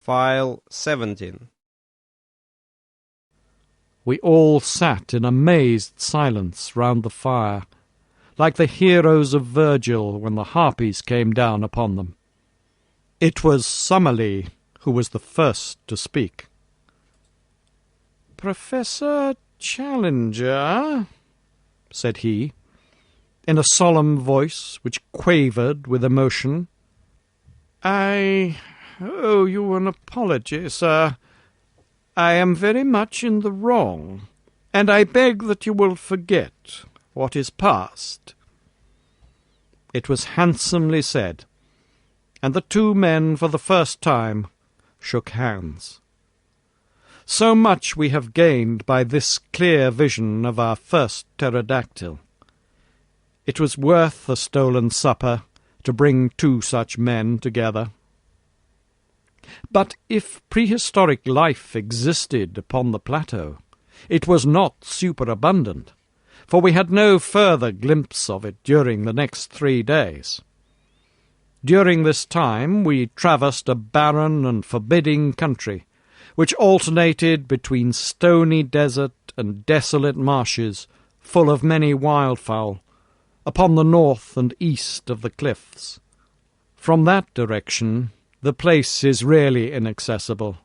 File 17. We all sat in amazed silence round the fire, like the heroes of Virgil when the Harpies came down upon them. It was Summerlee who was the first to speak. "Professor Challenger," said he, in a solemn voice which quavered with emotion, "I owe you an apology, sir. I am very much in the wrong, and I beg that you will forget what is past." It was handsomely said, and the two men for the first time shook hands. So much we have gained by this clear vision of our first pterodactyl. It was worth a stolen supper to bring two such men together. But if prehistoric life existed upon the plateau, it was not superabundant, for we had no further glimpse of it during the next 3 days. During this time we traversed a barren and forbidding country, which alternated between stony desert and desolate marshes full of many wildfowl, upon the north and east of the cliffs. From that direction the place is really inaccessible,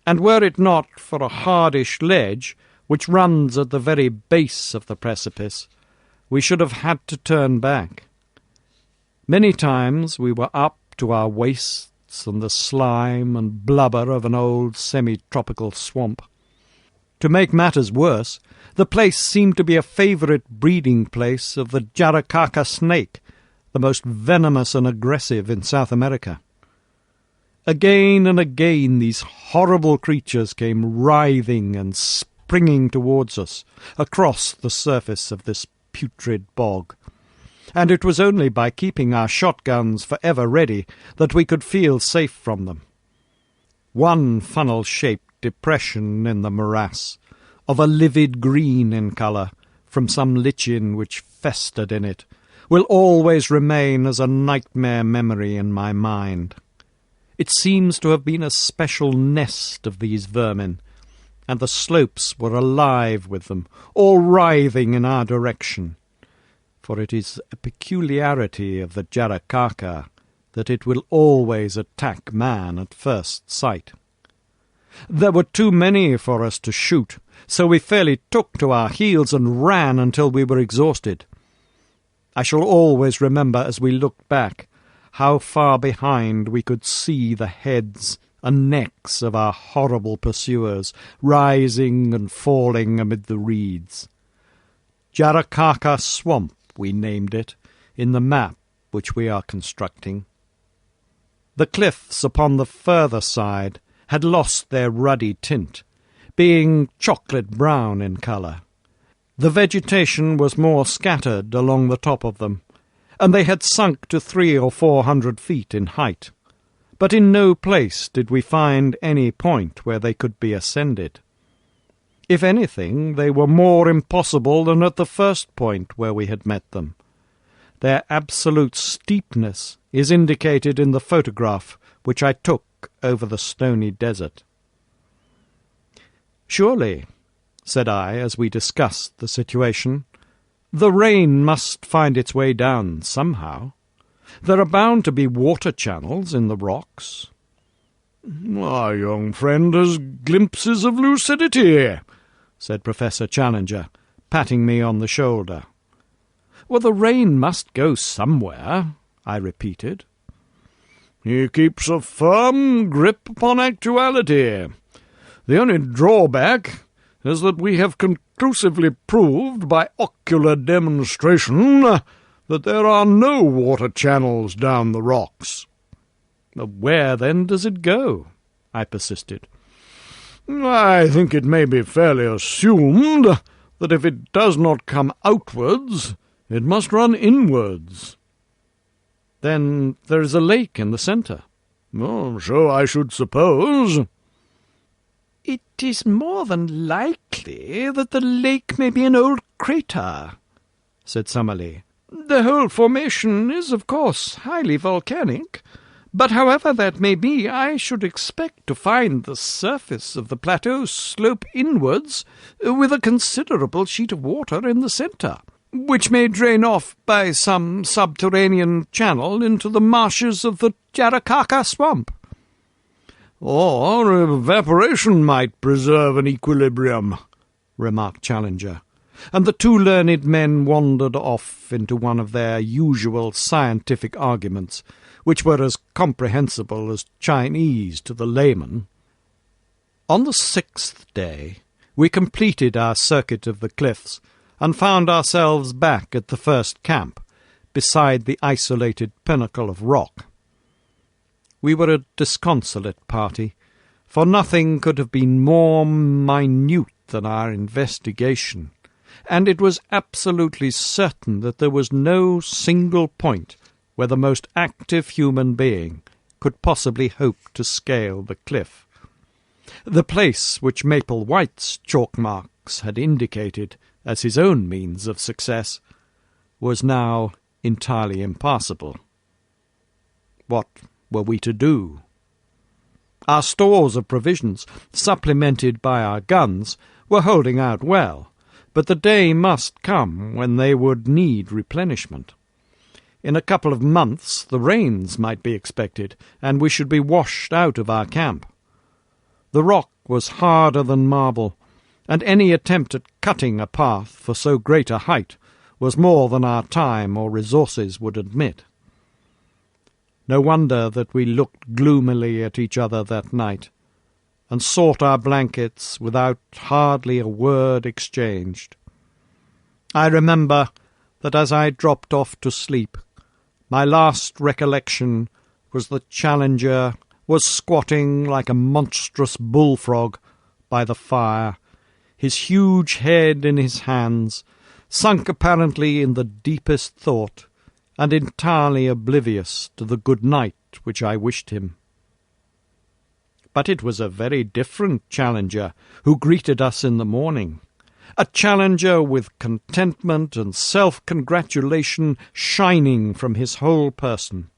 and were it not for a hardish ledge which runs at the very base of the precipice, we should have had to turn back. Many times we were up to our waists in the slime and blubber of an old semi-tropical swamp. To make matters worse, the place seemed to be a favourite breeding place of the Jaracaca snake, the most venomous and aggressive in South America. Again and again these horrible creatures came writhing and springing towards us across the surface of this putrid bog, and it was only by keeping our shotguns for ever ready that we could feel safe from them. One funnel-shaped depression in the morass, of a livid green in colour, from some lichen which festered in it, will always remain as a nightmare memory in my mind. It seems to have been a special nest of these vermin, and the slopes were alive with them, all writhing in our direction. For it is a peculiarity of the Jaracaca that it will always attack man at first sight. There were too many for us to shoot, so we fairly took to our heels and ran until we were exhausted. I shall always remember, as we looked back, how far behind we could see the heads and necks of our horrible pursuers rising and falling amid the reeds. Jaracaca Swamp, we named it, in the map which we are constructing. The cliffs upon the further side had lost their ruddy tint, being chocolate-brown in colour. The vegetation was more scattered along the top of them, and they had sunk to 300 or 400 feet in height, but in no place did we find any point where they could be ascended. If anything, they were more impossible than at the first point where we had met them. Their absolute steepness is indicated in the photograph which I took over the stony desert. "Surely," said I, as we discussed the situation, "the rain must find its way down somehow. There are bound to be water channels in the rocks." "Our young friend has glimpses of lucidity," said Professor Challenger, patting me on the shoulder. "Well, the rain must go somewhere," I repeated. "He keeps a firm grip upon actuality. The only drawback is that we have conclusively proved by ocular demonstration that there are no water channels down the rocks." "Where, then, does it go?" I persisted. "I think it may be fairly assumed that if it does not come outwards, it must run inwards." "Then there is a lake in the centre." "Oh, so I should suppose." "It is more than likely that the lake may be an old crater," said Summerlee. "The whole formation is, of course, highly volcanic, But however that may be, I should expect to find the surface of the plateau slope inwards, with a considerable sheet of water in the centre, which may drain off by some subterranean channel into the marshes of the Jarakaka swamp. Or evaporation might preserve an equilibrium, remarked Challenger, and the two learned men wandered off into one of their usual scientific arguments, which were as comprehensible as Chinese to the layman. On the 6th day we completed our circuit of the cliffs, and found ourselves back at the first camp, beside the isolated pinnacle of rock. We were a disconsolate party, for nothing could have been more minute than our investigation, and it was absolutely certain that there was no single point where the most active human being could possibly hope to scale the cliff. The place which Maple White's chalk marks had indicated as his own means of success was now entirely impassable. What were we to do? Our stores of provisions, supplemented by our guns, were holding out well, but the day must come when they would need replenishment. In a couple of months the rains might be expected, and we should be washed out of our camp. The rock was harder than marble, and any attempt at cutting a path for so great a height was more than our time or resources would admit. No wonder that we looked gloomily at each other that night, and sought our blankets without hardly a word exchanged. I remember that as I dropped off to sleep, my last recollection was that Challenger was squatting like a monstrous bullfrog by the fire, his huge head in his hands, sunk apparently in the deepest thought, and entirely oblivious to the good night which I wished him. But it was a very different Challenger who greeted us in the morning, a Challenger with contentment and self-congratulation shining from his whole person.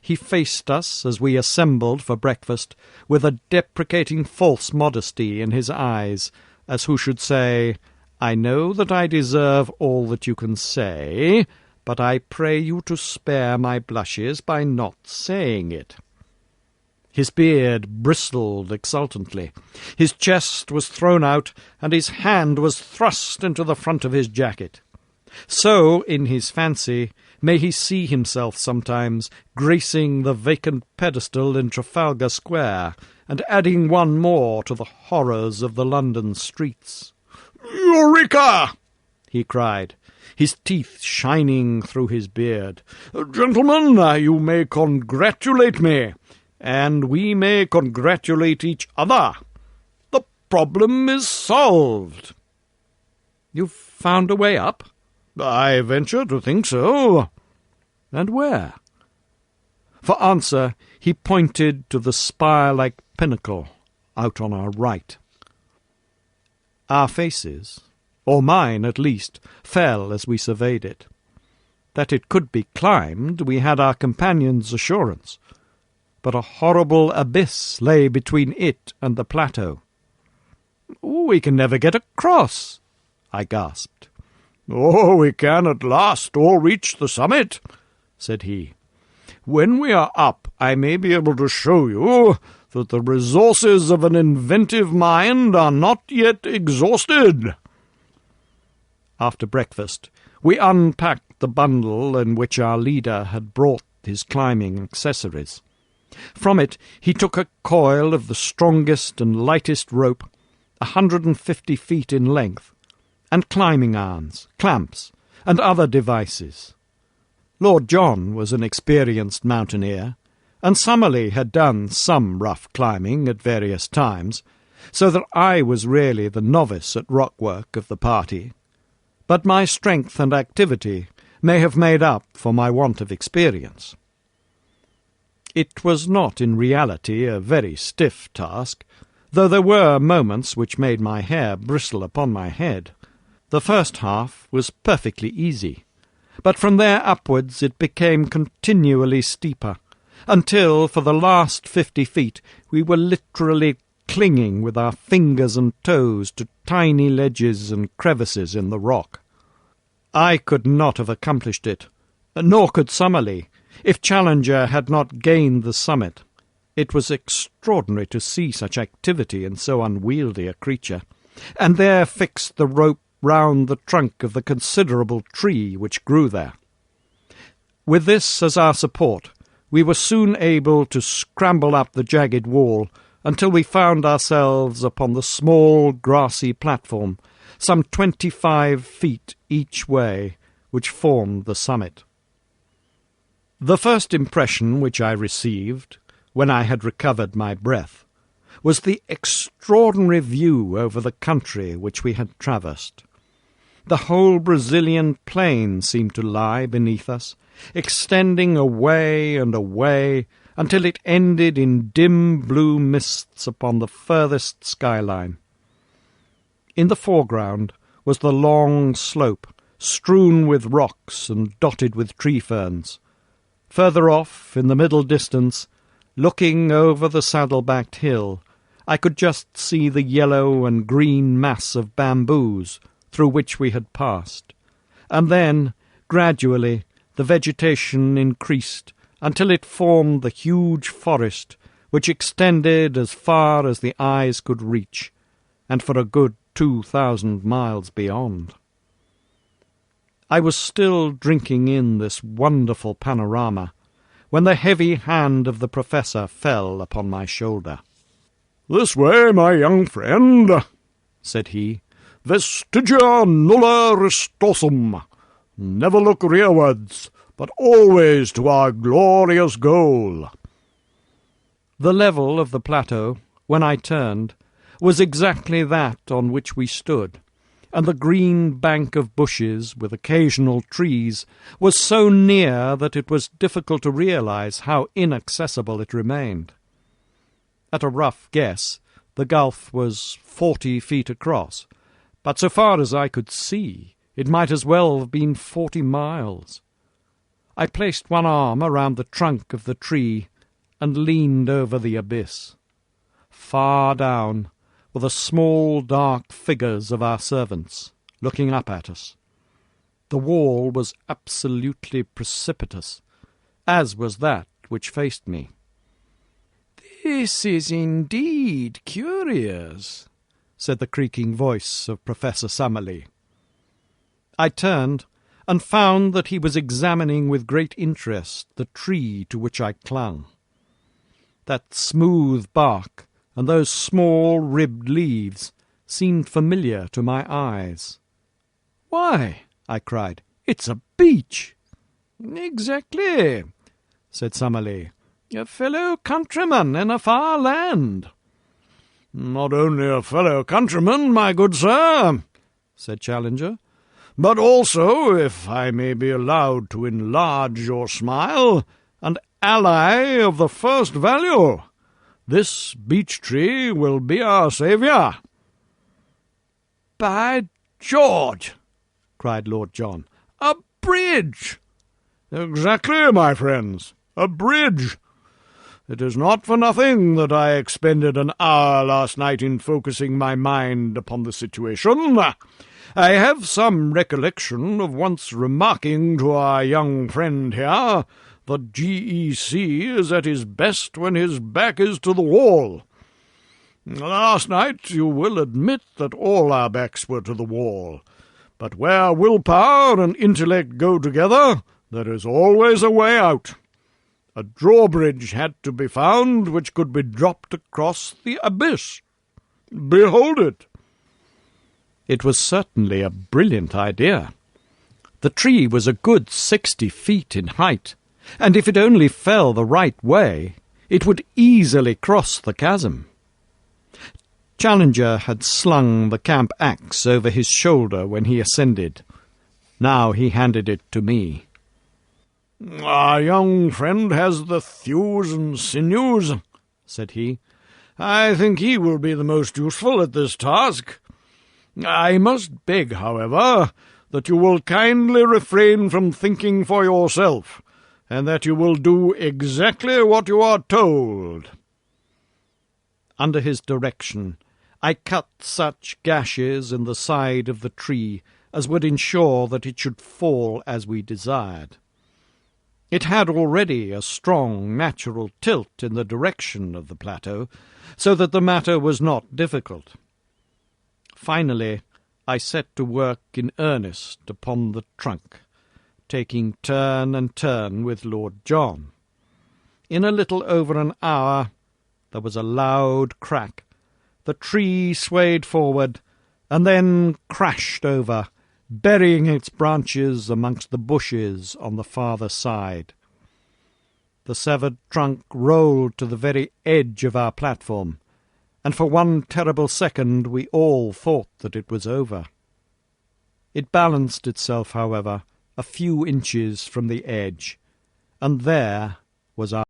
He faced us as we assembled for breakfast with a deprecating false modesty in his eyes, as who should say, "I know that I deserve all that you can say, but I pray you to spare my blushes by not saying it." His beard bristled exultantly, his chest was thrown out, and his hand was thrust into the front of his jacket. So, in his fancy, may he see himself sometimes gracing the vacant pedestal in Trafalgar Square, and adding one more to the horrors of the London streets. "Eureka!" he cried, his teeth shining through his beard. "Gentlemen, you may congratulate me, and we may congratulate each other. The problem is solved." "You've found a way up?" "I venture to think so." "And where?" For answer he pointed to the spire-like pinnacle out on our right. Our faces, or mine at least, fell as we surveyed it. That it could be climbed we had our companion's assurance, but a horrible abyss lay between it and the plateau. "We can never get across," I gasped. "Oh, we can at last all reach the summit," said he. "When we are up, I may be able to show you that the resources of an inventive mind are not yet exhausted." After breakfast, we unpacked the bundle in which our leader had brought his climbing accessories. From it he took a coil of the strongest and lightest rope, 150 feet in length, and climbing irons, clamps, and other devices. Lord John was an experienced mountaineer, and Summerlee had done some rough climbing at various times, so that I was really the novice at rock work of the party. But my strength and activity may have made up for my want of experience. It was not in reality a very stiff task, though there were moments which made my hair bristle upon my head. The first half was perfectly easy, but from there upwards it became continually steeper, until, for the last 50 feet, we were literally clinging with our fingers and toes to tiny ledges and crevices in the rock. I could not have accomplished it, nor could Summerlee, if Challenger had not gained the summit. It was extraordinary to see such activity in so unwieldy a creature, and there fixed the rope round the trunk of the considerable tree which grew there. With this as our support, we were soon able to scramble up the jagged wall until we found ourselves upon the small grassy platform, some 25 feet each way, which formed the summit. The first impression which I received, when I had recovered my breath, was the extraordinary view over the country which we had traversed. The whole Brazilian plain seemed to lie beneath us, extending away and away until it ended in dim blue mists upon the furthest skyline. In the foreground was the long slope, strewn with rocks and dotted with tree ferns. Further off, in the middle distance, looking over the saddle-backed hill, I could just see the yellow and green mass of bamboos through which we had passed, and then, gradually, the vegetation increased until it formed the huge forest which extended as far as the eyes could reach, and for a good 2,000 miles beyond. I was still drinking in this wonderful panorama when the heavy hand of the professor fell upon my shoulder. "This way, my young friend," said he. "Vestigia nulla restosum. Never look rearwards, but always to our glorious goal." The level of the plateau, when I turned, was exactly that on which we stood, and the green bank of bushes, with occasional trees, was so near that it was difficult to realize how inaccessible it remained. At a rough guess, the gulf was 40 feet across, but so far as I could see, it might as well have been 40 miles. I placed one arm around the trunk of the tree and leaned over the abyss. Far down were the small dark figures of our servants, looking up at us. The wall was absolutely precipitous, as was that which faced me. "This is indeed curious," said the creaking voice of Professor Summerlee. I turned and found that he was examining with great interest the tree to which I clung. That smooth bark and those small ribbed leaves seemed familiar to my eyes. "Why," I cried, "it's a beech!" "Exactly," said Summerlee. "A fellow countryman in a far land." "Not only a fellow countryman, my good sir," said Challenger, "but also, if I may be allowed to enlarge your smile, an ally of the first value. This beech tree will be our saviour." "By George!" cried Lord John. "A bridge!" "Exactly, my friends, a bridge. It is not for nothing that I expended an hour last night in focusing my mind upon the situation. I have some recollection of once remarking to our young friend here that GEC is at his best when his back is to the wall. Last night you will admit that all our backs were to the wall, but where willpower and intellect go together, there is always a way out. A drawbridge had to be found which could be dropped across the abyss. Behold it." It was certainly a brilliant idea. The tree was a good 60 feet in height, and if it only fell the right way, it would easily cross the chasm. Challenger had slung the camp axe over his shoulder when he ascended. Now he handed it to me. "Our young friend has the thews and sinews," said he. "I think he will be the most useful at this task. I must beg, however, that you will kindly refrain from thinking for yourself, and that you will do exactly what you are told." Under his direction, I cut such gashes in the side of the tree as would ensure that it should fall as we desired. It had already a strong natural tilt in the direction of the plateau, so that the matter was not difficult. Finally, I set to work in earnest upon the trunk, taking turn and turn with Lord John. In a little over an hour there was a loud crack. The tree swayed forward, and then crashed over, burying its branches amongst the bushes on the farther side. The severed trunk rolled to the very edge of our platform, and for one terrible second we all thought that it was over. It balanced itself, however, a few inches from the edge, and there was our